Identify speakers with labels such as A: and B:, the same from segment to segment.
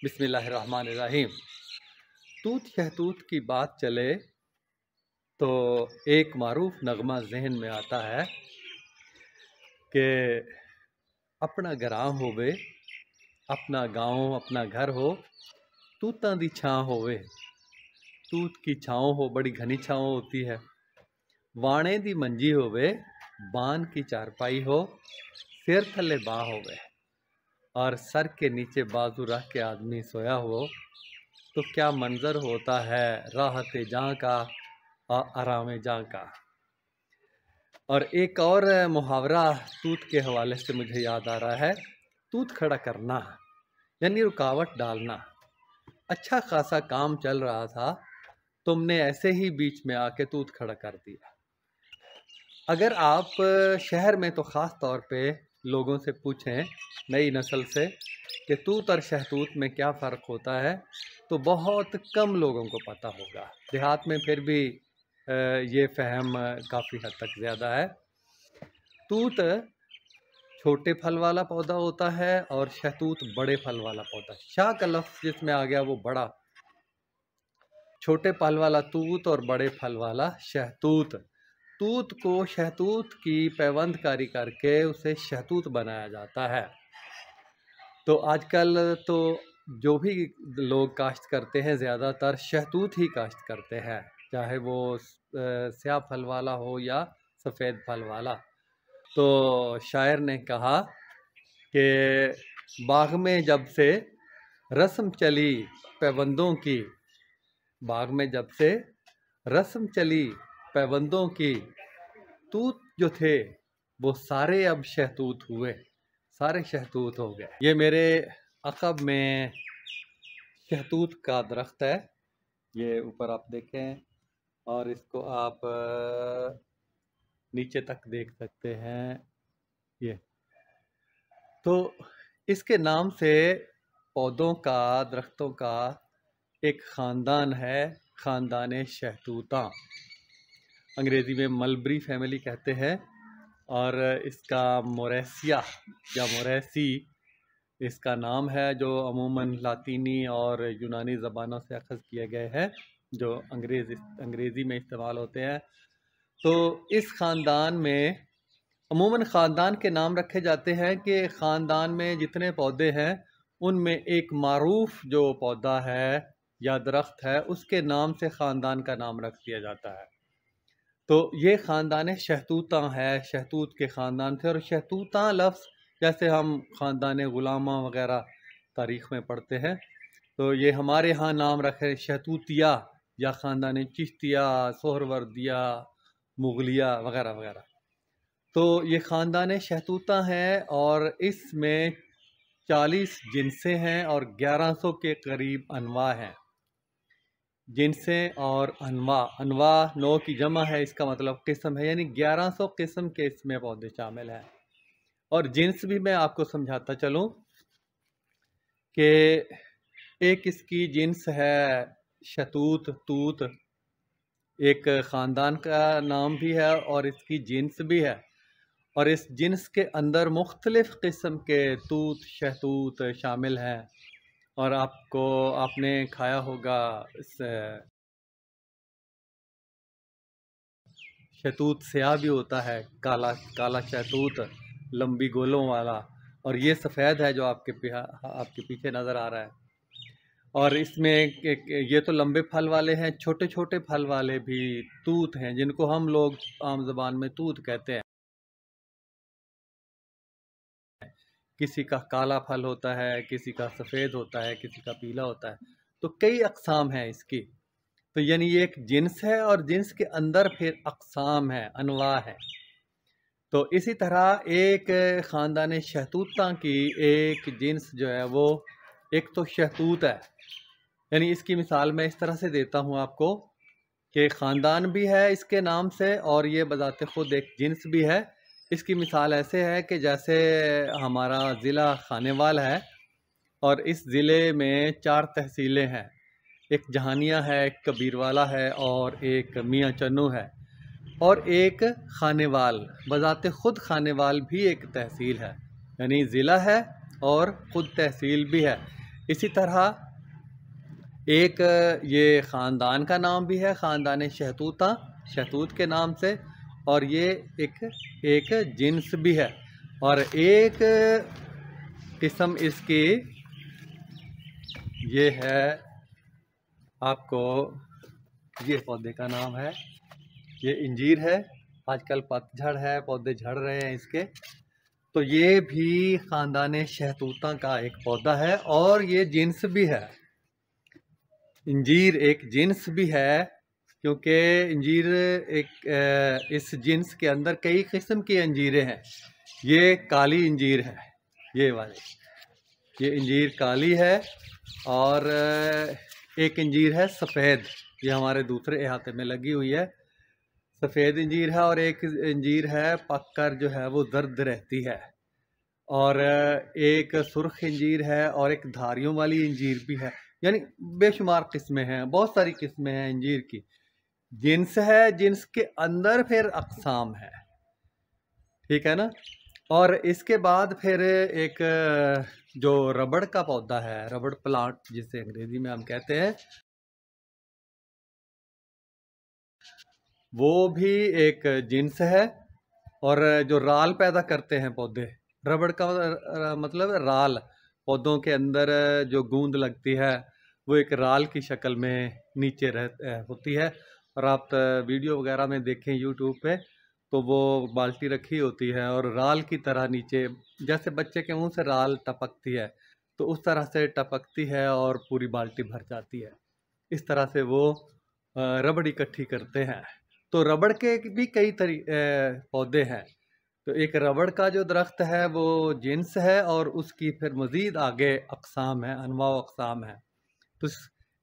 A: बिस्मिल्लाहिर्रहमानिर्रहीम। तूत शहतूत की बात चले तो एक मारूफ नगमा जहन में आता है कि अपना ग्रां होवे, अपना गाँव, अपना घर हो, तूतां दी छां होवे। तूत की छांव हो, बड़ी घनी छांव होती है। वाणे दी मंजी होवे, बान की चारपाई हो, सिर थले बाँ होवे और सर के नीचे बाजू रख के आदमी सोया हो तो क्या मंजर होता है राहत जां का और आराम जां का। और एक और मुहावरा तूत के हवाले से मुझे याद आ रहा है, तूत खड़ा करना यानी रुकावट डालना। अच्छा खासा काम चल रहा था, तुमने ऐसे ही बीच में आके तूत खड़ा कर दिया। अगर आप शहर में तो ख़ास तौर पे लोगों से पूछें, नई नस्ल से, कि तूत और शहतूत में क्या फ़र्क होता है, तो बहुत कम लोगों को पता होगा। देहात में फिर भी ये फ़हम काफ़ी हद तक ज़्यादा है। तूत छोटे फल वाला पौधा होता है और शहतूत बड़े फल वाला पौधा। शाह का लफ्ज़ जिसमें आ गया वो बड़ा। छोटे फल वाला तूत और बड़े फल वाला शहतूत। तूत को शहतूत की पैवंदकारी करके उसे शहतूत बनाया जाता है। तो आजकल तो जो भी लोग काश्त करते हैं ज़्यादातर शहतूत ही काश्त करते हैं, चाहे वो स्याह फल वाला हो या सफ़ेद फल वाला। तो शायर ने कहा कि बाग में जब से रस्म चली पैबंदों की, बाग में जब से रस्म चली पैबंदों की, तूत जो थे वो सारे अब शहतूत हुए, सारे शहतूत हो गए। ये मेरे अक़ब में शहतूत का दरख्त है, ये ऊपर आप देखें और इसको आप नीचे तक देख सकते हैं। ये तो इसके नाम से पौधों का, दरख्तों का एक ख़ानदान है, ख़ानदान शहतूतां। अंग्रेज़ी में मलबरी फैमिली कहते हैं और इसका मोरेसिया या मोरेसी इसका नाम है, जो अमूमन लातीनी और यूनानी ज़बानों से अख़ज़ किए गए हैं, जो अंग्रेज़ी में इस्तेमाल होते हैं। तो इस ख़ानदान में अमूमन ख़ानदान के नाम रखे जाते हैं कि ख़ानदान में जितने पौधे हैं उनमें एक मारूफ जो पौधा है या दरख्त है उसके नाम से ख़ानदान का नाम रख दिया जाता है। तो ये ख़ानदान शहतूतां है, शहतूत के ख़ानदान थे। और शहतूतां लफ्ज़ जैसे हम ख़ानदान ग़ुलामा वग़ैरह तारीख़ में पढ़ते हैं, तो ये हमारे यहाँ नाम रखे शहतूतिया या ख़ानदान चिश्तिया, सोहरवर्दिया, मुग़लिया वग़ैरह वग़ैरह। तो ये ख़ानदान शहतूतां है और इसमें 40 जिनसें हैं और 1100 के करीब अनवा हैं। जिनसें और अनवा नौ की जमा है, इसका मतलब किस्म है, यानी 1100 किस्म के इसमें पौधे शामिल हैं। और जिन्स भी मैं आपको समझाता चलूँ कि एक इसकी जिन्स है शहतूत, तूत, एक ख़ानदान का नाम भी है और इसकी जिन्स भी है। और इस जिन्स के अंदर मुख्तलिफ़ किस्म के तूत, शहतूत शामिल हैं। और आपने खाया होगा इस शहतूत स्याह भी होता है, काला काला शहतूत लंबी गोलों वाला, और ये सफ़ेद है जो आपके पीछे नज़र आ रहा है। और इसमें ये तो लंबे फल वाले हैं, छोटे छोटे फल वाले भी तूत हैं जिनको हम लोग आम ज़बान में तूत कहते हैं। किसी का काला फल होता है, किसी का सफ़ेद होता है, किसी का पीला होता है। तो कई अक़साम हैं इसकी। तो यानी ये एक जिन्स है और जिन्स के अंदर फिर अक़साम है, अनवा है। तो इसी तरह एक ख़ानदान शहतूतां की एक जिन्स जो है वो एक तो शहतूत है। यानी इसकी मिसाल मैं इस तरह से देता हूँ आपको कि ख़ानदान भी है इसके नाम से और ये बज़ाते ख़ुद एक जिन्स भी है। इसकी मिसाल ऐसे है कि जैसे हमारा ज़िला खानेवाल है और इस ज़िले में 4 तहसीलें हैं, एक जहानिया है, एक कबीरवाला है और एक मियाँ चन्नू है और एक खानेवाल। बज़ाते ख़ुद खानेवाल भी एक तहसील है, यानी ज़िला है और ख़ुद तहसील भी है। इसी तरह एक ये ख़ानदान का नाम भी है, ख़ानदान शहतूता, शहतूत के नाम से, और ये एक जिन्स भी है। और एक किस्म इसकी ये है, आपको ये पौधे का नाम है, ये इंजीर है। आजकल पतझड़ है, पौधे झड़ रहे हैं इसके, तो ये भी ख़ानदान शहतूता का एक पौधा है और ये जिन्स भी है। इंजीर एक जिन्स भी है, क्योंकि इंजीर इस जिन्स के अंदर कई किस्म की अंजीरें हैं। ये काली इंजीर है, ये वाली, ये इंजीर काली है। और एक इंजीर है सफ़ेद, ये हमारे दूसरे इहाते में लगी हुई है, सफ़ेद इंजीर है। और एक इंजीर है पककर जो है वो जर्द रहती है। और एक सुर्ख इंजीर है और एक धारियों वाली इंजीर भी है। यानी बेशुमार किस्में हैं, बहुत सारी किस्में हैं इंजीर की। जिन्स है, जिन्स के अंदर फिर अक़साम है, ठीक है ना। और इसके बाद फिर एक जो रबड़ का पौधा है, रबड़ प्लांट जिसे अंग्रेजी में हम कहते हैं, वो भी एक जिन्स है। और जो राल पैदा करते हैं पौधे, रबड़ का मतलब राल, पौधों के अंदर जो गूंद लगती है वो एक राल की शक्ल में नीचे होती है। और आप वीडियो वगैरह में देखें यूट्यूब पे, तो वो बाल्टी रखी होती है और राल की तरह नीचे, जैसे बच्चे के मुंह से राल टपकती है, तो उस तरह से टपकती है और पूरी बाल्टी भर जाती है। इस तरह से वो रबड़ इकट्ठी करते हैं। तो रबड़ के भी कई पौधे हैं। तो एक रबड़ का जो दरख्त है वो जिन्स है, और उसकी फिर मज़ीद आगे अक़साम है, अनवा व अक़साम है। तो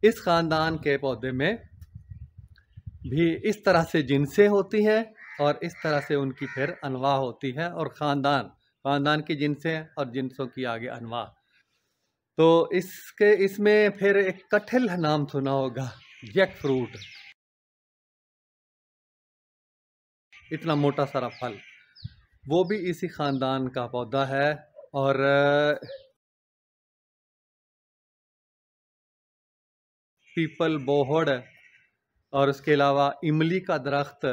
A: इस ख़ानदान के पौधे में भी इस तरह से जिन्सें होती हैं और इस तरह से उनकी फिर अनवा होती है, और ख़ानदान की जिन्सें और जिन्सों की आगे अनवा। तो इसमें फिर एक कटहल नाम सुना होगा, जैक फ्रूट, इतना मोटा सारा फल, वो भी इसी ख़ानदान का पौधा है। और पीपल, बोहड़, और उसके अलावा इमली का दरख्त,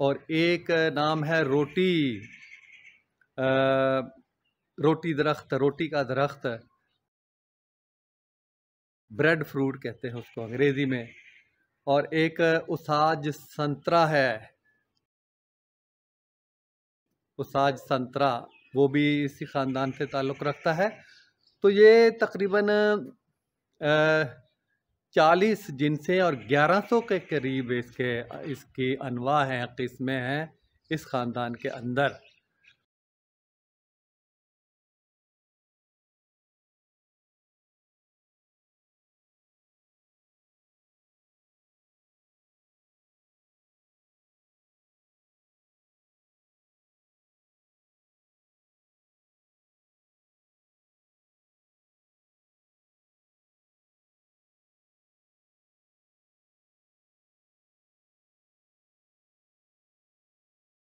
A: और एक नाम है रोटी दरख्त, रोटी का दरख्त, ब्रेड फ्रूट कहते हैं उसको अंग्रेजी में। और एक उसाज संतरा है, उसाज संतरा, वो भी इसी ख़ानदान से ताल्लुक़ रखता है। तो ये तकरीबन 40 जिन्सें और 1100 के करीब इसकी अनवा हैं, किस्में हैं इस ख़ानदान के अंदर।